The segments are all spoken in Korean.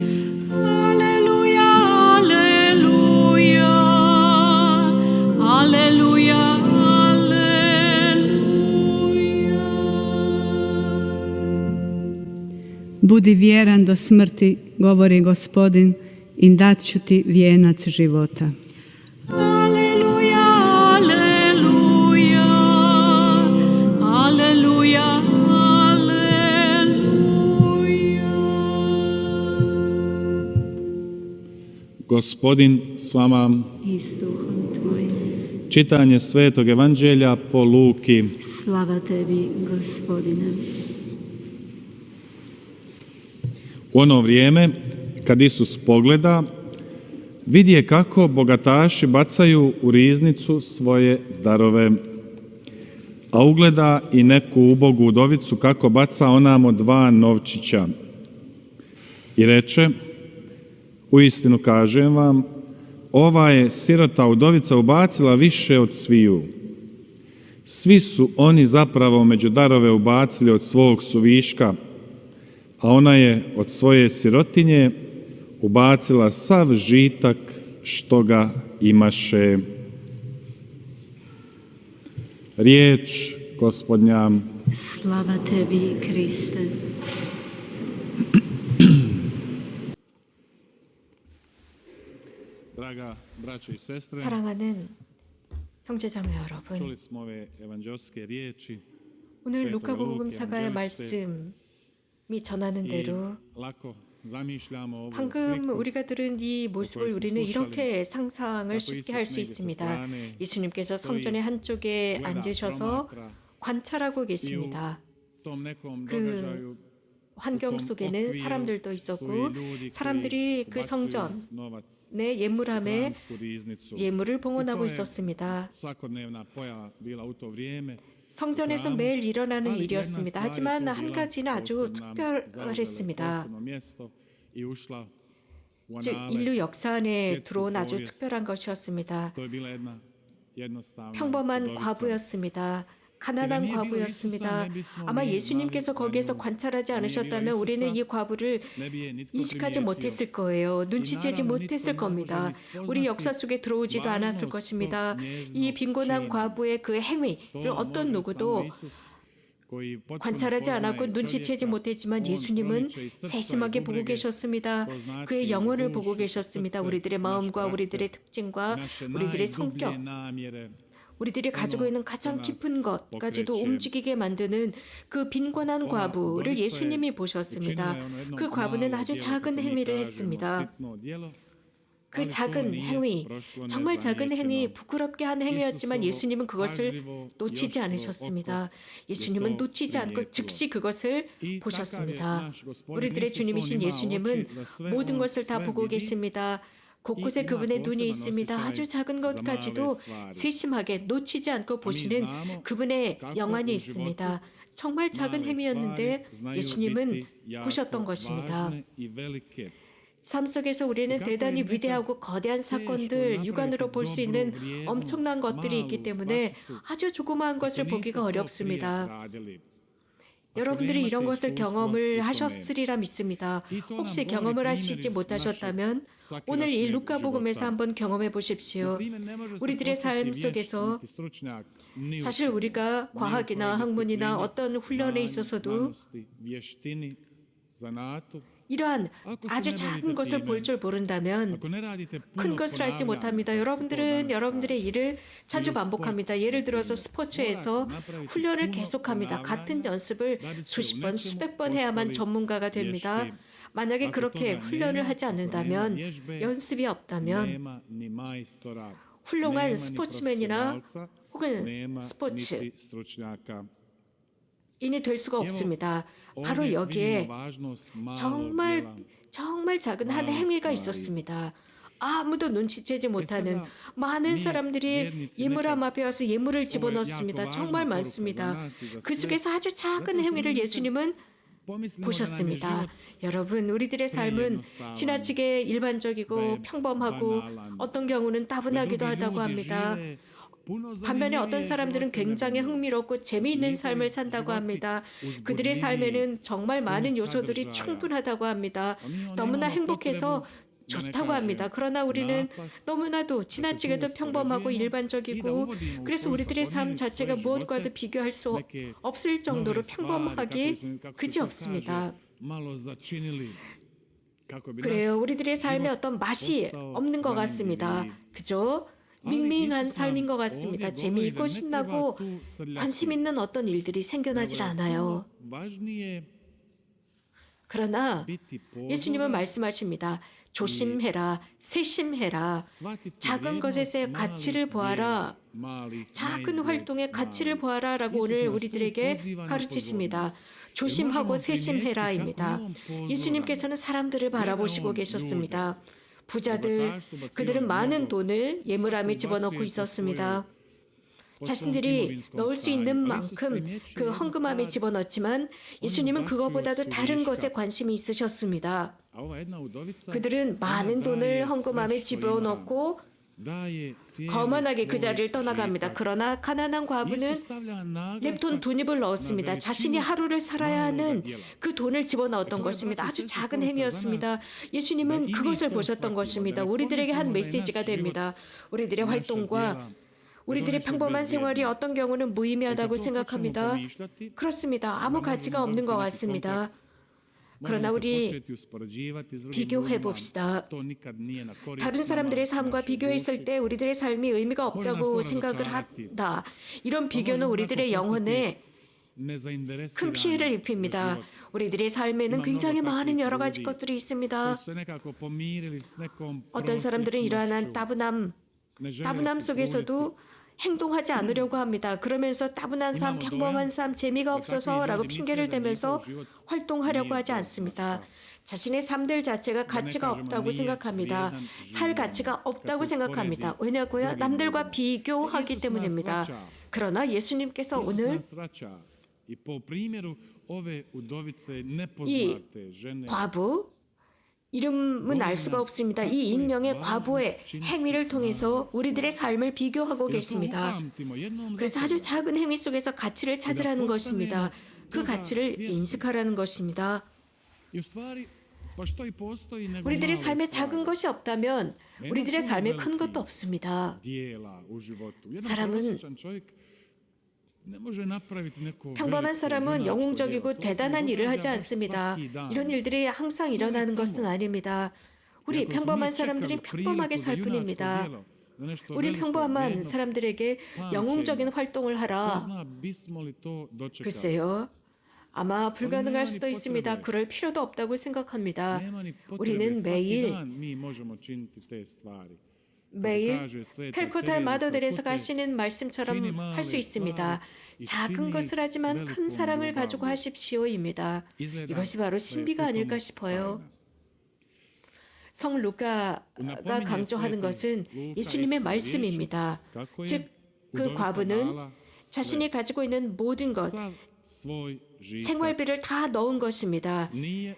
할렐루야, 할렐루야, 할렐루야, 할렐루ja. Budi vjeran do smrti, govori Gospodin, i dat ću ti vijenac života. Aleluja, aleluja, aleluja, aleluja. Gospodin s vama. I s duhom tvojim. Čitanje Svetog Evanđelja po Luki. Slava tebi, Gospodine. U ono vrijeme, kad Isus pogleda, vidje kako bogataši bacaju u riznicu svoje darove, a ugleda i neku ubogu udovicu kako baca onamo 2 novčića. I reče, uistinu kažem vam, ova je sirota udovica ubacila više od sviju. Svi su oni zapravo među darove ubacili od svog suviška, a ona je od svoje sirotinje ubacila sav žitak što ga imaše. Riječ Gospodnja. Slava tebi, Kriste. Draga braćo i sestre, 사랑하는 형제자매 여러분, čuli smo ove evanđelske riječi 오늘 Svetog 루카복음 Luke, 사가의 evanđeliste, 말씀이 전하는 i 대로 lako zamišljamo ovu 방금 sliku 우리가 들은 이 모습을 그걸 우리는 슬슬 이렇게 상상을 아까 쉽게 할 수 이sus 있습니다. negdje sa 예수님께서 stoji, 성전의 한쪽에 gleda, 앉으셔서 promatra 관찰하고 i u 계십니다. tom nekom 그 događaju 환경 속에는 사람들도 있었고 사람들이 그 성전의 예물함에 Hramsku riznicu. 예물을 I 봉헌하고 to je 있었습니다. svakodnevna pojava bila u to vrijeme. 성전에서 매일 일어나는 일이었습니다. 하지만 한 가지는 아주 특별했습니다. 즉 인류 역사 안에 들어온 아주 특별한 것이었습니다. 평범한 과부였습니다. 가난한 과부였습니다. 아마 예수님께서 거기에서 관찰하지 않으셨다면 우리는 이 과부를 인식하지 못했을 거예요. 눈치채지 못했을 겁니다. 우리 역사 속에 들어오지도 않았을 것입니다. 이 빈곤한 과부의 그 행위를 어떤 누구도 관찰하지 않았고 눈치채지 못했지만 예수님은 세심하게 보고 계셨습니다. 그의 영혼을 보고 계셨습니다. 우리들의 마음과 우리들의 특징과 우리들의 성격, 우리들이 가지고 있는 가장 깊은 것까지도 움직이게 만드는 그 빈곤한 과부를 예수님이 보셨습니다. 그 과부는 아주 작은 행위를 했습니다. 그 작은 행위, 정말 작은 행위, 부끄럽게 한 행위였지만 예수님은 그것을 놓치지 않으셨습니다. 예수님은 놓치지 않고 즉시 그것을 보셨습니다. 우리들의 주님이신 예수님은 모든 것을 다 보고 계십니다. 곳곳에 그분의 눈이 있습니다. 아주 작은 것까지도 세심하게 놓치지 않고 보시는 그분의 영안이 있습니다. 정말 작은 행위였는데 예수님은 보셨던 것입니다. 삶 속에서 우리는 대단히 위대하고 거대한 사건들, 육안으로 볼 수 있는 엄청난 것들이 있기 때문에 아주 조그마한 것을 보기가 어렵습니다. 여러분들이 이런 것을 경험을 하셨으리라 믿습니다. 혹시 경험을 하시지 못하셨다면 오늘 이 루카복음에서 한번 경험해 보십시오. 우리들의 삶 속에서 사실 우리가 과학이나 학문이나 어떤 훈련에 있어서도 이러한 아주 작은 것을 볼 줄 모른다면 큰 것을 알지 못합니다. 여러분들은 여러분들의 일을 자주 반복합니다. 예를 들어서 스포츠에서 훈련을 계속합니다. 같은 연습을 수십 번, 수백 번 해야만 전문가가 됩니다. 만약에 그렇게 훈련을 하지 않는다면, 연습이 없다면 훌륭한 스포츠맨이나 혹은 스포츠 인이 될 수가 없습니다. 바로 여기에 정말 작은 한 행위가 있었습니다. 아무도 눈치채지 못하는 많은 사람들이 예물함 앞에 와서 예물을 집어넣습니다. 정말 많습니다. 그 속에서 아주 작은 행위를 예수님은 보셨습니다. 여러분, 우리들의 삶은 지나치게 일반적이고 평범하고 어떤 경우는 따분하기도 하다고 합니다. 반면에 어떤 사람들은 굉장히 흥미롭고 재미있는 삶을 산다고 합니다. 그들의 삶에는 정말 많은 요소들이 충분하다고 합니다. 너무나 행복해서 좋다고 합니다. 그러나 우리는 너무나도 지나치게도 평범하고 일반적이고 그래서 우리들의 삶 자체가 무엇과도 비교할 수 없을 정도로 평범하기 그지없습니다. 그래요. 우리들의 삶에 어떤 맛이 없는 것 같습니다. 그죠? 밍밍한 삶인 것 같습니다. 재미있고 신나고 관심 있는 어떤 일들이 생겨나질 않아요. 그러나 예수님은 말씀하십니다. 조심해라, 세심해라, 작은 것에서의 가치를 보아라, 작은 활동의 가치를 보아라 라고 오늘 우리들에게 가르치십니다. 조심하고 세심해라입니다. 예수님께서는 사람들을 바라보시고 계셨습니다. 부자들, 그들은 많은 돈을 예물함에 집어넣고 있었습니다. 자신들이 넣을 수 있는 만큼 그 헌금함에 집어넣지만 예수님은 그거보다도 다른 것에 관심이 있으셨습니다. 그들은 많은 돈을 헌금함에 집어넣고 거만하게 그 자리를 떠나갑니다. 그러나 가난한 과부는 랩돈 두 입을 넣었습니다. 자신이 하루를 살아야 하는 그 돈을 집어넣었던 것입니다. 아주 작은 행위였습니다. 예수님은 그것을 보셨던 것입니다. 우리들에게 한 메시지가 됩니다. 우리들의 활동과 우리들의 평범한 생활이 어떤 경우는 무의미하다고 생각합니다. 그렇습니다. 아무 가치가 없는 것 같습니다. 그러나 우리 비교해 봅시다. 다른 사람들의 삶과 비교했을 때 우리들의 삶이 의미가 없다고 생각을 한다. 이런 비교는 우리들의 영혼에 큰 피해를 입힙니다. 우리들의 삶에는 굉장히 많은 여러 가지 것들이 있습니다. 어떤 사람들은 이러한 따분함 속에서도 행동하지 않으려고 합니다. 그러면서 따분한 삶, 평범한 삶, 재미가 없어서 라고 핑계를 대면서 활동하려고 하지 않습니다. 자신의 삶들 자체가 가치가 없다고 생각합니다. 살 가치가 없다고 생각합니다. 왜냐고요? 남들과 비교하기 때문입니다. 그러나 예수님께서 오늘 이 과부, 이름은 알 수가 없습니다. 이 익명의 과부의 행위를 통해서 우리들의 삶을 비교하고 계십니다. 그래서 아주 작은 행위 속에서 가치를 찾으라는 것입니다. 그 가치를 인식하라는 것입니다. 우리들의 삶에 작은 것이 없다면 우리들의 삶에 큰 것도 없습니다. 사람은 평범한 사람은 영웅적이고 대단한 일을 하지 않습니다. 이런 일들이 항상 일어나는 것은 아닙니다. 우리 평범한 사람들이 평범하게 살 뿐입니다. 우리 평범한 사람들에게 영웅적인 활동을 하라. 글쎄요. 아마 불가능할 수도 있습니다. 그럴 필요도 없다고 생각합니다. 우리는 매일 캘코타 마더들에서 가시는 말씀처럼 할 수 있습니다. 작은 것을 하지만 큰 사랑을 가지고 하십시오입니다. 이것이 바로 신비가 아닐까 싶어요. 성 루카가 강조하는 것은 예수님의 말씀입니다. 즉, 그 과부는 자신이 가지고 있는 모든 것, 생활비를 다 넣은 것입니다.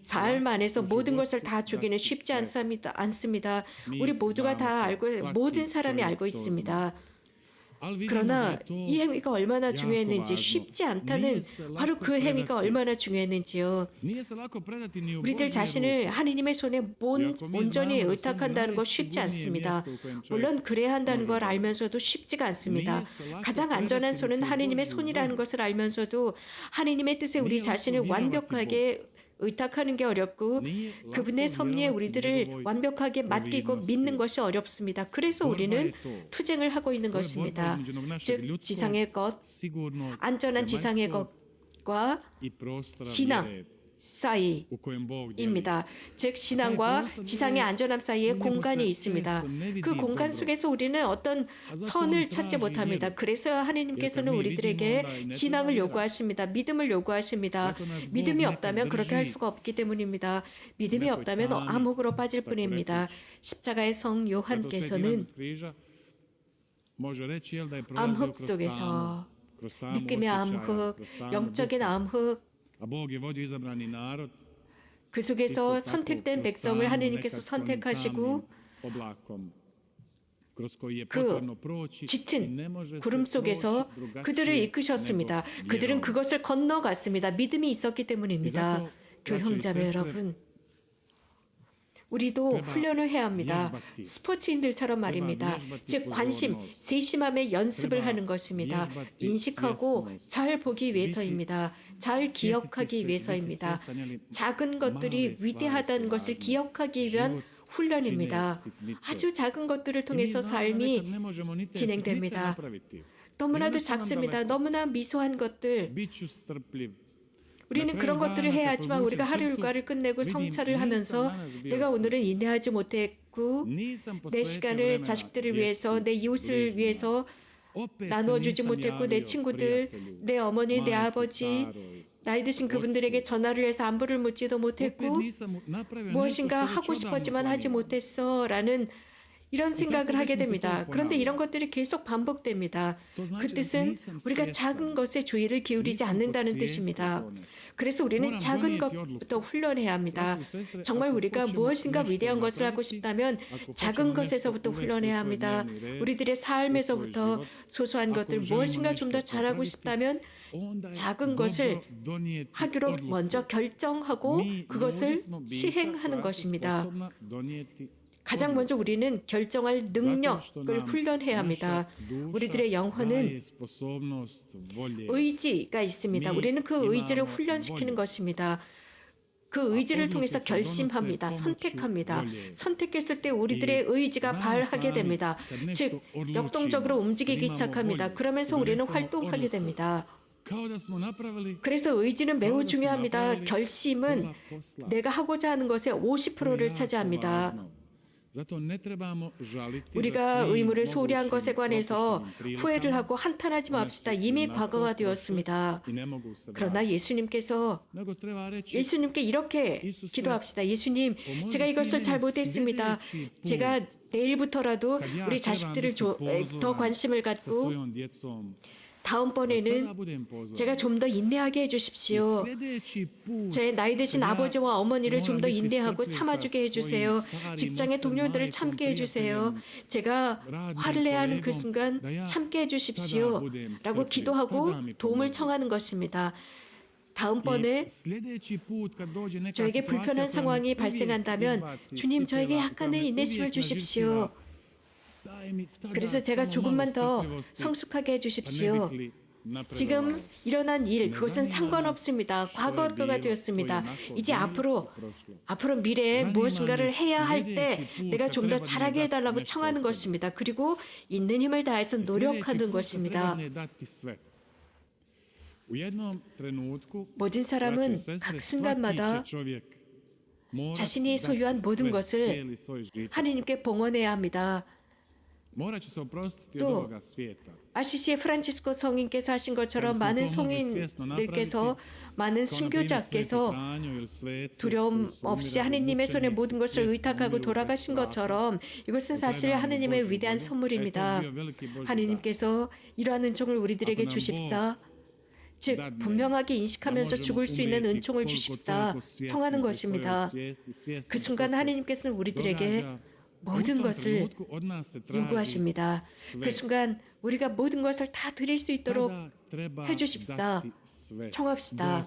사흘 안에서 모든 것을 다 주기는 쉽지 않습니다. 우리 모두가 다 알고, 모든 사람이 알고 있습니다. 그러나 이 행위가 얼마나 중요했는지, 쉽지 않다는 바로 그 행위가 얼마나 중요했는지요. 우리들 자신을 하느님의 손에 온전히 의탁한다는 것 쉽지 않습니다. 물론 그래야 한다는 걸 알면서도 쉽지가 않습니다. 가장 안전한 손은 하느님의 손이라는 것을 알면서도 하느님의 뜻에 우리 자신을 완벽하게 의탁하는 게 어렵고 그분의 섭리에 우리들을 완벽하게 맡기고 믿는 것이 어렵습니다. 그래서 우리는 투쟁을 하고 있는 것입니다. 즉 지상의 것, 안전한 지상의 것과 신앙 사이입니다. 즉 신앙과 지상의 안전함 사이에 공간이 있습니다. 그 공간 속에서 우리는 어떤 선을 찾지 못합니다. 그래서 하나님께서는 우리들에게 신앙을 요구하십니다. 믿음을 요구하십니다. 믿음이 없다면 그렇게 할 수가 없기 때문입니다. 믿음이 없다면 암흑으로 빠질 뿐입니다. 십자가의 성 요한께서는 암흑 속에서 느낌의 암흑, 영적인 암흑, 그 속에서 선택된 백성을 하나님께서 선택하시고 그 짙은 구름 속에서 그들을 이끄셨습니다. 그들은 그것을 건너갔습니다. 믿음이 있었기 때문입니다. 교회 형제자매 여러분, 우리도 훈련을 해야 합니다. 스포츠인들처럼 말입니다. 즉 관심, 세심함의 연습을 하는 것입니다. 인식하고 잘 보기 위해서입니다. 잘 기억하기 위해서입니다. 작은 것들이 위대하다는 것을 기억하기 위한 훈련입니다. 아주 작은 것들을 통해서 삶이 진행됩니다. 너무나도 작습니다. 너무나 미소한 것들. 우리는 그런 것들을 해야 하지만 우리가 하루 일과를 끝내고 성찰을 하면서 내가 오늘은 인내하지 못했고 내 시간을 자식들을 위해서 내 이웃을 위해서 나눠주지 못했고 내 친구들, 내 어머니, 내 아버지 나이 드신 그분들에게 전화를 해서 안부를 묻지도 못했고 무엇인가 하고 싶었지만 하지 못했어 라는 이런 생각을 하게 됩니다. 그런데 이런 것들이 계속 반복됩니다. 그 뜻은 우리가 작은 것에 주의를 기울이지 않는다는 뜻입니다. 그래서 우리는 작은 것부터 훈련해야 합니다. 정말 우리가 무엇인가 위대한 것을 하고 싶다면 작은 것에서부터 훈련해야 합니다. 우리들의 삶에서부터 소소한 것들 무엇인가 좀 더 잘하고 싶다면 작은 것을 하기로 먼저 결정하고 그것을 시행하는 것입니다. 가장 먼저 우리는 결정할 능력을 훈련해야 합니다. 우리들의 영혼은 의지가 있습니다. 우리는 그 의지를 훈련시키는 것입니다. 그 의지를 통해서 결심합니다. 선택합니다. 선택했을 때 우리들의 의지가 발하게 됩니다. 즉 역동적으로 움직이기 시작합니다. 그러면서 우리는 활동하게 됩니다. 그래서 의지는 매우 중요합니다. 결심은 내가 하고자 하는 것의 50%를 차지합니다. 우리가 의무를 소홀히 한 것에 관해서 후회를 하고 한탄하지 맙시다. 이미 과거가 되었습니다. 그러나 예수님께 이렇게 기도합시다. 예수님, 제가 이것을 잘못했습니다. 제가 내일부터라도 우리 자식들을 더 관심을 갖고 다음번에는 제가 좀 더 인내하게 해주십시오. 제 나이 드신 아버지와 어머니를 좀 더 인내하고 참아주게 해주세요. 직장의 동료들을 참게 해주세요. 제가 화를 내야 하는 그 순간 참게 해주십시오. 라고 기도하고 도움을 청하는 것입니다. 다음번에 저에게 불편한 상황이 발생한다면 주님, 저에게 약간의 인내심을 주십시오. 그래서 제가 조금만 더 성숙하게 해주십시오. 지금 일어난 일, 그것은 상관없습니다. 과거가 되었습니다. 이제 앞으로 미래에 무엇인가를 해야 할 때 내가 좀 더 잘하게 해달라고 청하는 것입니다. 그리고 있는 힘을 다해서 노력하는 것입니다. 모든 사람은 각 순간마다 자신이 소유한 모든 것을 하느님께 봉헌해야 합니다. 또 아시시의 프란치스코 성인께서 하신 것처럼 많은 성인들께서 많은 순교자께서 두려움 없이 하느님의 손에 모든 것을 의탁하고 돌아가신 것처럼 이것은 사실 하느님의 위대한 선물입니다. 하느님께서 이러한 은총을 우리들에게 주십사. 즉 분명하게 인식하면서 죽을 수 있는 은총을 주십사 청하는 것입니다. 그 순간 하느님께서는 우리들에게 모든 것을 요구하십니다. 그 순간 우리가 모든 것을 다 드릴 수 있도록 해주십사 청합시다.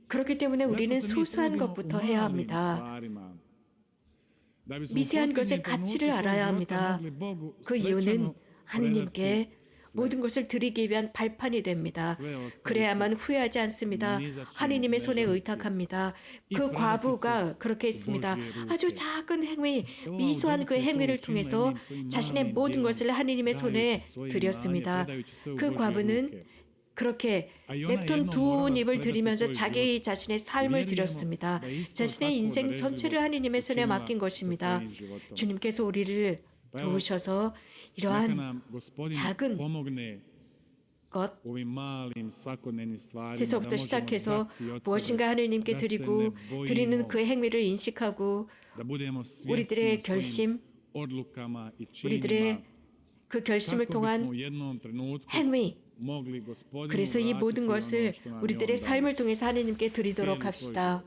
그렇기 때문에 우리는 소소한 것부터 해야 합니다. 미세한 것의 가치를 알아야 합니다. 그 이유는 하느님께 모든 것을 드리기 위한 발판이 됩니다. 그래야만 후회하지 않습니다. 하느님의 손에 의탁합니다. 그 과부가 그렇게 했습니다. 아주 작은 행위, 미소한 그 행위를 통해서 자신의 모든 것을 하느님의 손에 드렸습니다. 그 과부는 그렇게 lep톤 두 입을 드리면서 자기 자신의 삶을 드렸습니다. 자신의 인생 전체를 하느님의 손에 맡긴 것입니다. 주님께서 우리를 도우셔서 이러한 작은 것, 세서부터 시작해서 무엇인가 하느님께 드리고 드리는 그 행위를 인식하고 우리들의 결심, 우리들의 그 결심을 통한 행위, 그래서 이 모든 것을 우리들의 삶을 통해서 하느님께 드리도록 합시다.